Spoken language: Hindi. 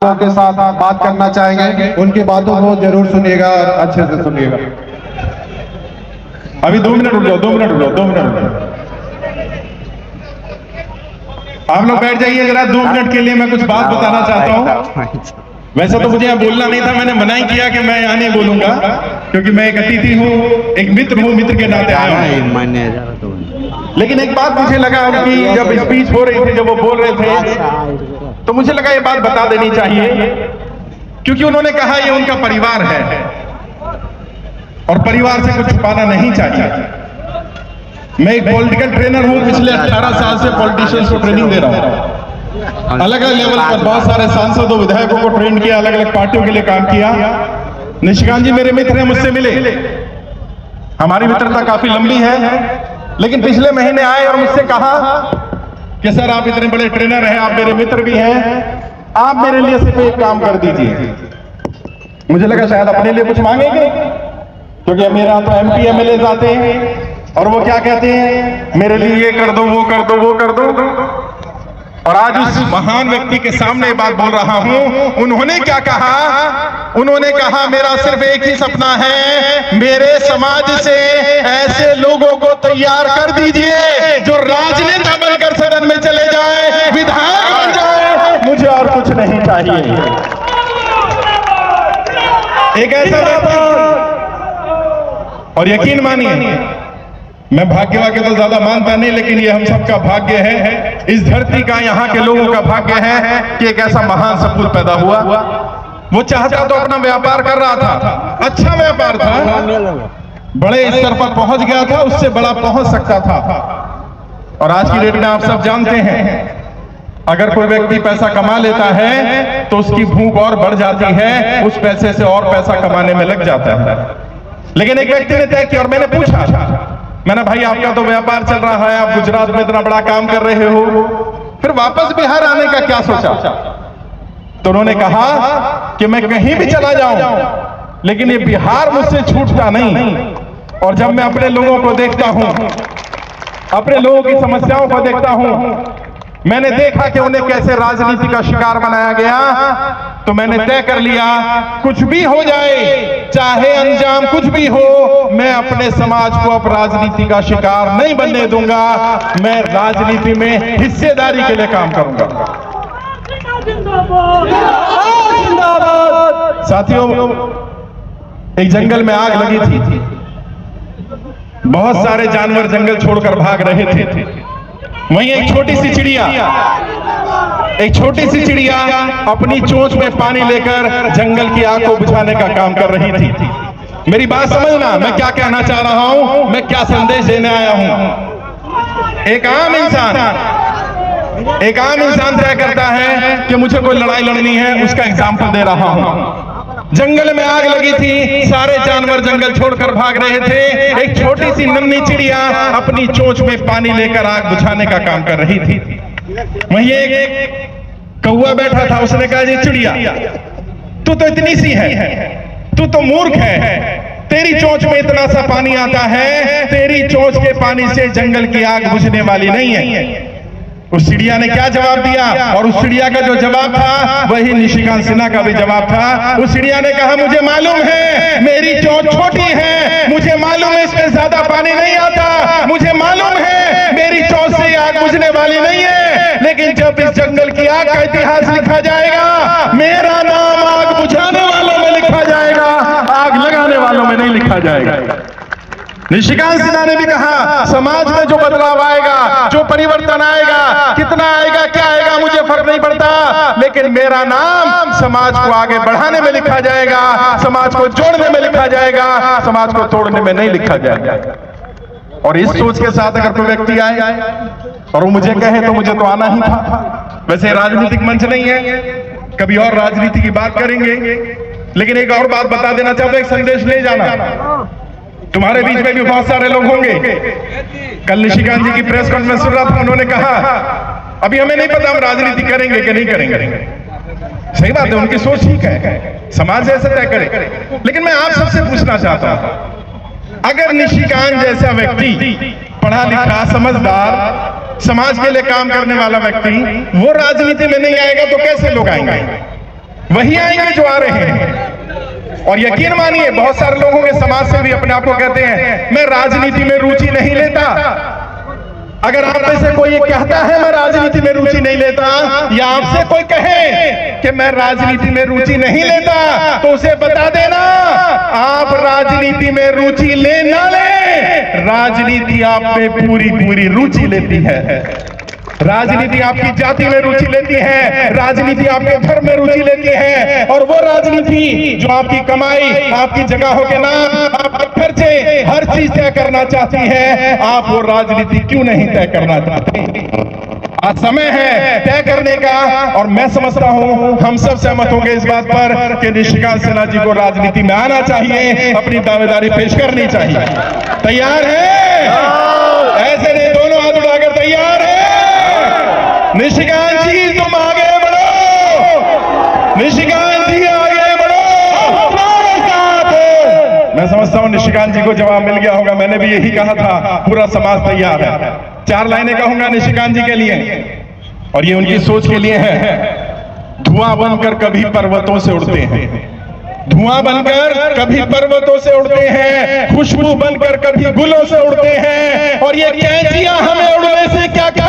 के साथ बात करना चाहेंगे, उनकी बातों को जरूर सुनिएगा और अच्छे से सुनिएगा। अभी 2 मिनट रुक जाओ, 2 मिनट रुक जाओ, 2 मिनट रुक जाओ। आप लोग बैठ जाइए जरा, 2 मिनट के लिए मैं कुछ बात बताना चाहता हूँ। वैसे तो मुझे यहाँ बोलना नहीं था, मैंने मना ही किया कि मैं यहाँ नहीं बोलूंगा, क्योंकि मैं एक अतिथि हूँ, एक मित्र हूँ, मित्र के नाते आया हूँ। लेकिन एक बात मुझे लगा उनकी, जब स्पीच हो रही थी, जब वो बोल रहे थे, तो मुझे लगा ये बात बता देनी चाहिए, क्योंकि उन्होंने कहा ये उनका परिवार है और परिवार से कुछ छुपाना नहीं चाहिए। मैं एक पॉलिटिकल ट्रेनर हूं, पिछले 18 साल से पॉलिटिशियंस को ट्रेनिंग दे रहा हूं। अलग अलग लेवल पर बहुत सारे सांसदों, विधायकों को ट्रेन किया, अलग अलग पार्टियों के लिए काम किया। निशिकांत जी मेरे मित्र हैं, मुझसे मिले, हमारी मित्रता काफी लंबी है, लेकिन पिछले महीने आए और मुझसे कहा कि सर आप इतने बड़े ट्रेनर हैं, आप मेरे मित्र भी हैं, आप मेरे लिए सिर्फ एक काम कर दीजिए। मुझे लगा शायद अपने लिए कुछ मांगेंगे, क्योंकि मेरा तो MP MLA आते हैं और वो क्या कहते हैं, मेरे लिए ये कर दो, वो कर दो, वो कर दो। और आज उस महान व्यक्ति के सामने बात बोल रहा हूं। उन्होंने क्या कहा? उन्होंने कहा मेरा सिर्फ एक ही सपना है, मेरे समाज से ऐसे लोगों को तैयार कर दीजिए जो राजनेता बनकर सदन में चले जाए, विधायक बन जाए, मुझे और कुछ नहीं चाहिए। एक ऐसा व्यक्ति, और यकीन मानिए मैं भाग्य वाक्य तो ज्यादा मानता नहीं, लेकिन ये हम सबका भाग्य है, इस धरती का, यहाँ के लोगों का भाग्य है कि एक ऐसा महान सपूत पैदा हुआ। वो चाहता तो अपना व्यापार कर रहा था, अच्छा व्यापार था, बड़े स्तर पर पहुंच गया था, उससे बड़ा पहुंच सकता था। और आज की डेट में आप सब जानते हैं, अगर कोई व्यक्ति पैसा कमा लेता है तो उसकी भूख और बढ़ जाती है, उस पैसे से और पैसा कमाने में लग जाता है। लेकिन एक व्यक्ति ने तय किया, और मैंने पूछा, मैंने भाई आपका तो व्यापार चल रहा है, आप गुजरात में इतना बड़ा काम कर रहे हो, फिर वापस बिहार आने का क्या सोचा? तो उन्होंने कहा कि मैं कहीं भी चला जाऊं, लेकिन ये बिहार मुझसे छूटता नहीं। और जब मैं अपने लोगों को देखता हूं, अपने लोगों की समस्याओं को देखता हूं, मैंने देखा कि उन्हें कैसे राजनीति का शिकार बनाया गया, तो मैंने तय कर लिया कुछ भी हो जाए, चाहे अंजाम कुछ भी हो, मैं अपने समाज को अब राजनीति का शिकार नहीं बनने दूंगा। मैं राजनीति में हिस्सेदारी के लिए काम करूंगा। साथियों, एक जंगल में आग लगी थी, बहुत सारे जानवर जंगल छोड़कर भाग रहे थे। वहीं एक छोटी सी चिड़िया अपनी चोंच में पानी लेकर जंगल की आग को बुझाने का काम कर रही थी। मेरी बात समझना, मैं क्या कहना चाह रहा हूं, मैं क्या संदेश देने आया हूं। एक आम इंसान तय करता है कि मुझे कोई लड़ाई लड़नी है, उसका एग्जाम्पल दे रहा हूं। जंगल में आग लगी थी, सारे जानवर जंगल छोड़कर भाग रहे थे, एक छोटी सी नन्ही चिड़िया अपनी चोंच में पानी लेकर आग बुझाने का काम कर रही थी। वहीं एक कौवा बैठा था, उसने कहा जी चिड़िया, तू तो इतनी सी है, तू तो मूर्ख है, तेरी चोंच में इतना सा पानी आता है, तेरी चोंच के पानी से जंगल की आग बुझने वाली नहीं है। उस चिड़िया ने क्या जवाब दिया? और उस चिड़िया का जो जवाब था वही निशिकांत सिन्हा का भी जवाब था। उस चिड़िया ने कहा मुझे मालूम है मेरी चोंच छोटी है, मुझे मालूम है इसमें ज्यादा पानी नहीं आता, मुझे मालूम है मेरी चोंच से आग बुझने वाली नहीं है, लेकिन जब इस जंगल की आग का इतिहास लिखा जाएगा, मेरा नाम आग बुझाने वालों में लिखा जाएगा, आग लगाने वालों में नहीं लिखा जाएगा। निशिकांत सिन्हा ने भी कहा समाज में जो बदलाव आएगा, जो परिवर्तन आएगा, कितना आएगा, क्या आएगा, मुझे फर्क नहीं पड़ता, लेकिन मेरा नाम समाज को आगे बढ़ाने में लिखा जाएगा, समाज को जोड़ने में लिखा जाएगा, समाज को तोड़ने में नहीं लिखा जाएगा। और इस सोच के साथ अगर कोई व्यक्ति आए और वो मुझे कहे तो मुझे तो आना ही था। वैसे राजनीतिक मंच नहीं है, कभी और राजनीति की बात करेंगे, लेकिन एक और बात बता देना चाहता हूं, एक संदेश ले जाना। तुम्हारे बीच में भी बहुत सारे लोग होंगे। कल निशिकांत जी की प्रेस कॉन्फ्रेंस सुन रहा था, उन्होंने कहा अभी हमें नहीं पता हम राजनीति करेंगे कि नहीं करेंगे। सही बात है, उनकी सोच ठीक है, समाज ऐसे तय करे। लेकिन मैं आप सबसे पूछना चाहता हूं, अगर निशिकांत जैसा व्यक्ति, पढ़ा लिखा, समझदार, समाज के लिए काम करने वाला व्यक्ति वो राजनीति में नहीं आएगा तो कैसे लोग आएंगे? वही आएंगे जो आ रहे हैं। और यकीन मानिए बहुत सारे लोगों के समाज से भी अपने आप को कहते हैं मैं राजनीति में रुचि नहीं लेता। अगर आप में से कोई ये कहता है मैं राजनीति में रुचि नहीं लेता, या आपसे कोई कहे कि मैं राजनीति में रुचि नहीं लेता, तो उसे बता देना आप राजनीति में रुचि ले ना ले, राजनीति आप में पूरी पूरी रुचि लेती है। राजनीति आपकी जाति में रुचि लेती है, राजनीति आपके धर्म में रुचि लेती है, और वो राजनीति जो आपकी कमाई, आपकी जगहों के नाम, आपके खर्चे, हर चीज तय करना चाहती है, आप वो राजनीति क्यों नहीं तय करना चाहते? आज समय है तय करने का, और मैं समझता हूं हम सब सहमत होंगे इस बात पर कि निशिकांत सिन्हा जी को राजनीति में आना चाहिए, अपनी दावेदारी पेश करनी चाहिए। तैयार है? ऐसे नहीं, दोनों हाथ उठाकर तैयार है? निशिकांत जी तुम आगे बढ़ो, निशिकांत जी आगे बढ़ो। मैं समझता हूं निशिकांत जी को जवाब मिल गया होगा, मैंने भी यही कहा था, पूरा समाज तैयार है। 4 लाइनें कहूंगा निशिकांत जी के लिए, और ये उनकी सोच के लिए है। धुआं बनकर कभी पर्वतों से उड़ते हैं, धुआं बनकर कभी पर्वतों से उड़ते हैं, खुशबू बनकर कभी गुलों से उड़ते हैं, और ये कैंचियां हमें उड़ने से क्या क्या